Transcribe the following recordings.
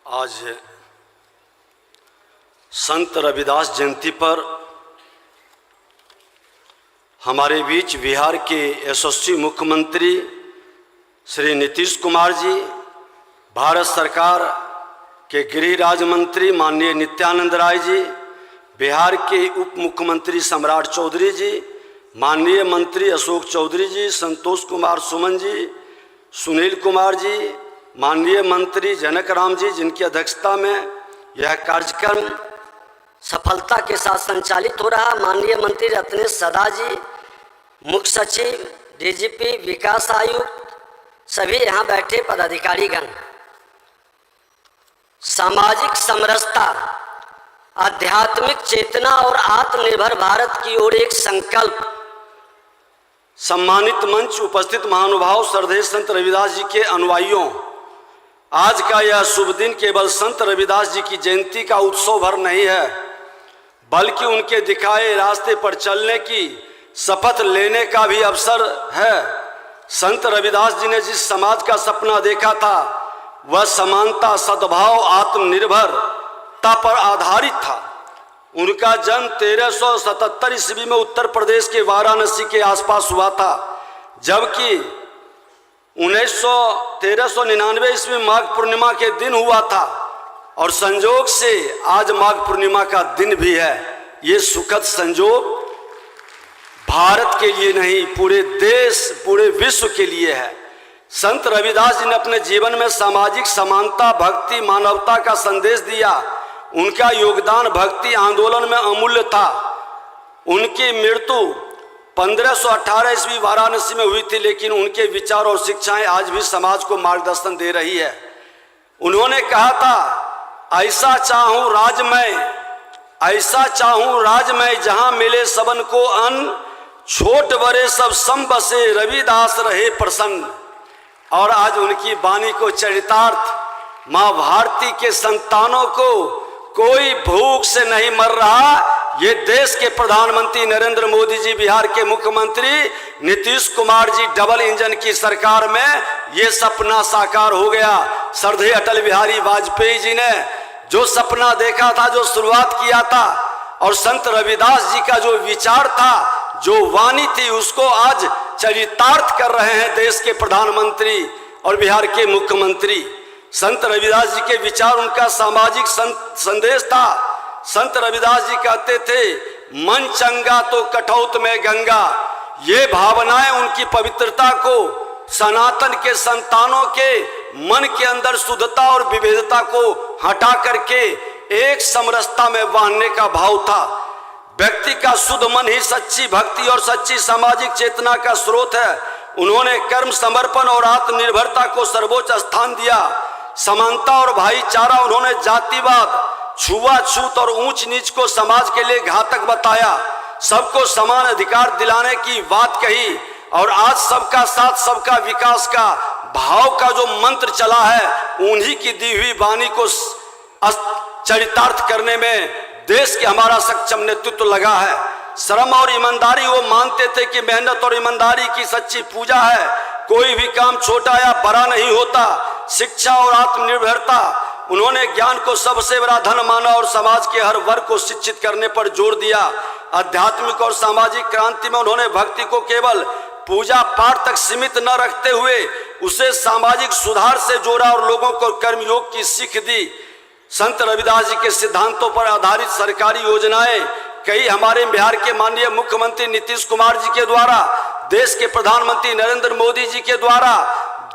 आज संत रविदास जयंती पर हमारे बीच बिहार के यशस्वी मुख्यमंत्री श्री नीतीश कुमार जी, भारत सरकार के गृह राज्य मंत्री माननीय नित्यानंद राय जी, बिहार के उप मुख्यमंत्री सम्राट चौधरी जी, माननीय मंत्री अशोक चौधरी जी, संतोष कुमार सुमन जी, सुनील कुमार जी, माननीय मंत्री जनक राम जी, जिनकी अध्यक्षता में यह कार्यक्रम सफलता के साथ संचालित हो रहा। माननीय मंत्री रत्नेश सदा जी, मुख्य सचिव, डीजीपी, विकास आयुक्त, सभी यहाँ बैठे पदाधिकारीगण। सामाजिक समरसता, आध्यात्मिक चेतना और आत्मनिर्भर भारत की ओर एक संकल्प। सम्मानित मंच, उपस्थित महानुभाव, श्रद्धेय संत रविदास जी के अनुयायियों, आज का यह शुभ दिन केवल संत रविदास जी की जयंती का उत्सव भर नहीं है, बल्कि उनके दिखाए रास्ते पर चलने की शपथ लेने का भी अवसर है। संत रविदास जी ने जिस समाज का सपना देखा था वह समानता, सद्भाव, आत्मनिर्भरता पर आधारित था। उनका जन्म 1377 ईस्वी में उत्तर प्रदेश के वाराणसी के आसपास हुआ था, जबकि 1399 ईस्वी माघ पूर्णिमा के दिन हुआ था और संयोग से आज माघ पूर्णिमा का दिन भी है। ये सुखद संयोग भारत के लिए नहीं, पूरे देश, पूरे विश्व के लिए है। संत रविदास जी ने अपने जीवन में सामाजिक समानता, भक्ति, मानवता का संदेश दिया। उनका योगदान भक्ति आंदोलन में अमूल्य था। उनकी मृत्यु 1518 ईस्वी वाराणसी में हुई थी, लेकिन उनके विचार और शिक्षाएं आज भी समाज को मार्गदर्शन दे रही है। उन्होंने कहा था, ऐसा चाहूं राज में, ऐसा चाहूं राज में, जहां मिले सबन को अन्न, छोट बड़े सब सम बसे, रविदास रहे प्रसन्न। और आज उनकी वाणी को चरितार्थ, माँ भारती के संतानों को कोई भूख से नहीं मर रहा। ये देश के प्रधानमंत्री नरेंद्र मोदी जी, बिहार के मुख्यमंत्री नीतीश कुमार जी, डबल इंजन की सरकार में ये सपना साकार हो गया। श्रद्धेय अटल बिहारी वाजपेयी जी ने जो सपना देखा था, जो शुरुआत किया था, और संत रविदास जी का जो विचार था, जो वाणी थी, उसको आज चरितार्थ कर रहे हैं देश के प्रधानमंत्री और बिहार के मुख्यमंत्री। संत रविदास जी के विचार, उनका सामाजिक संदेश था। संत रविदास जी कहते थे, मन चंगा तो कठौत में गंगा। ये भावनाएं उनकी पवित्रता को, सनातन के संतानों के मन के अंदर शुद्धता और विविधता को हटा करके एक समरसता में बांधने का भाव था। व्यक्ति का शुद्ध मन ही सच्ची भक्ति और सच्ची सामाजिक चेतना का स्रोत है। उन्होंने कर्म, समर्पण और आत्मनिर्भरता को सर्वोच्च स्थान दिया। समानता और भाईचारा, उन्होंने जातिवाद, छुआछूत और ऊंच नीच को समाज के लिए घातक बताया। सबको समान अधिकार दिलाने की बात कही और आज सबका साथ, सबका विकास का भाव का जो मंत्र चला है, उन्हीं की दी हुई वाणी को चरितार्थ करने में देश के हमारा सक्षम नेतृत्व लगा है। श्रम और ईमानदारी, वो मानते थे कि मेहनत और ईमानदारी की सच्ची पूजा है। कोई भी काम छोटा या बड़ा नहीं होता। शिक्षा और आत्मनिर्भरता, उन्होंने ज्ञान को सबसे बड़ा धन माना और समाज के हर वर्ग को शिक्षित करने पर जोर दिया। आध्यात्मिक और सामाजिक क्रांति में उन्होंने भक्ति को केवल पूजा पाठ तक सीमित न रखते हुए उसे सामाजिक सुधार से जोड़ा और लोगों को कर्मयोग की सीख दी। संत रविदास जी के सिद्धांतों पर आधारित सरकारी योजनाएं कई हमारे बिहार के माननीय मुख्यमंत्री नीतीश कुमार जी के द्वारा, देश के प्रधानमंत्री नरेंद्र मोदी जी के द्वारा,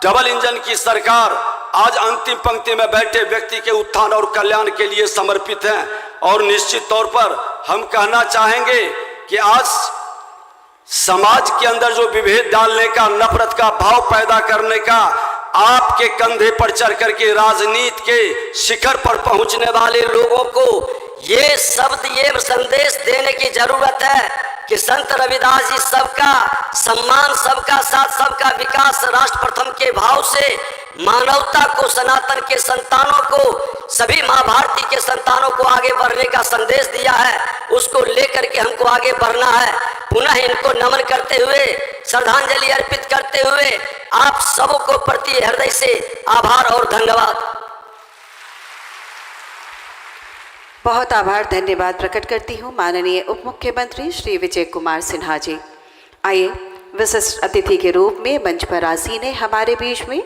डबल इंजन की सरकार आज अंतिम पंक्ति में बैठे व्यक्ति के उत्थान और कल्याण के लिए समर्पित हैं। और निश्चित तौर पर हम कहना चाहेंगे कि आज समाज के अंदर जो विभेद डालने का, नफरत का भाव पैदा करने का, आपके कंधे पर चढ़ करके राजनीति के शिखर पर पहुंचने वाले लोगों को ये शब्द, ये संदेश देने की जरूरत है कि संत रविदास जी सबका सम्मान, सबका साथ, सबका विकास, राष्ट्र प्रथम के भाव से मानवता को, सनातन के संतानों को, सभी माँ भारती के संतानों को आगे बढ़ने का संदेश दिया है। उसको लेकर के हमको आगे बढ़ना है। पुनः इनको नमन करते हुए, श्रद्धांजलि अर्पित करते हुए आप सबको प्रति हृदय से आभार और धन्यवाद। बहुत आभार धन्यवाद प्रकट करती हूँ माननीय उप मुख्यमंत्री श्री विजय कुमार सिन्हा जी। आइए विशिष्ट अतिथि के रूप में मंच पर आसीन है हमारे बीच में